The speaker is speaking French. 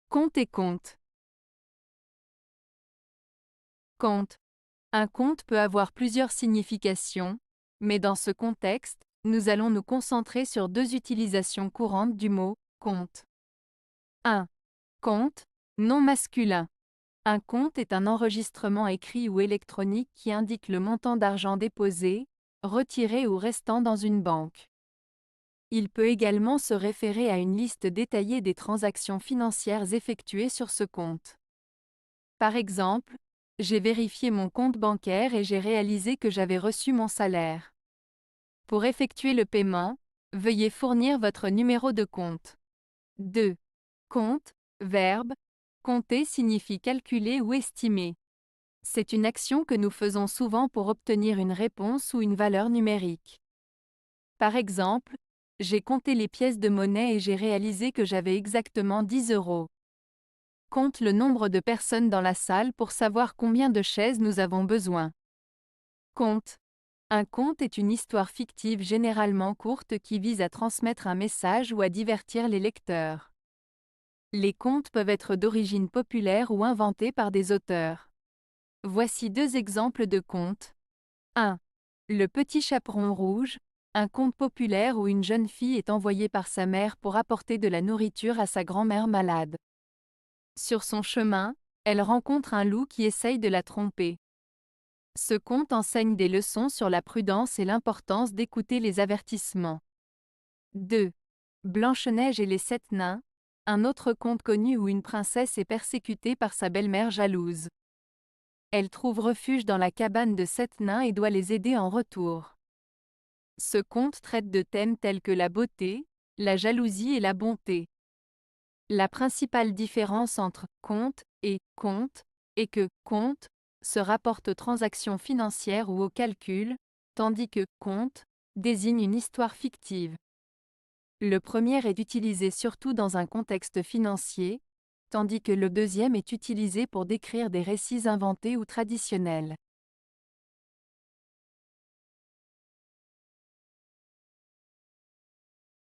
Compte et compte. Compte. Un compte peut avoir plusieurs significations, mais dans ce contexte, nous allons nous concentrer sur deux utilisations courantes du mot compte. 1. Compte, nom masculin. Un compte est un enregistrement écrit ou électronique qui indique le montant d'argent déposé, retiré ou restant dans une banque. Il peut également se référer à une liste détaillée des transactions financières effectuées sur ce compte. Par exemple, j'ai vérifié mon compte bancaire et j'ai réalisé que j'avais reçu mon salaire. Pour effectuer le paiement, veuillez fournir votre numéro de compte. 2. Compte, verbe. Compter signifie calculer ou estimer. C'est une action que nous faisons souvent pour obtenir une réponse ou une valeur numérique. Par exemple, j'ai compté les pièces de monnaie et j'ai réalisé que j'avais exactement 10 euros. Compte le nombre de personnes dans la salle pour savoir combien de chaises nous avons besoin. Conte. Un conte est une histoire fictive généralement courte qui vise à transmettre un message ou à divertir les lecteurs. Les contes peuvent être d'origine populaire ou inventés par des auteurs. Voici deux exemples de contes. 1. Le petit chaperon rouge, un conte populaire où une jeune fille est envoyée par sa mère pour apporter de la nourriture à sa grand-mère malade. Sur son chemin, elle rencontre un loup qui essaye de la tromper. Ce conte enseigne des leçons sur la prudence et l'importance d'écouter les avertissements. 2. Blanche-Neige et les sept nains, un autre conte connu où une princesse est persécutée par sa belle-mère jalouse. Elle trouve refuge dans la cabane de sept nains et doit les aider en retour. Ce conte traite de thèmes tels que la beauté, la jalousie et la bonté. La principale différence entre conte et compte est que compte se rapporte aux transactions financières ou aux calculs, tandis que compte désigne une histoire fictive. Le premier est utilisé surtout dans un contexte financier, tandis que le deuxième est utilisé pour décrire des récits inventés ou traditionnels.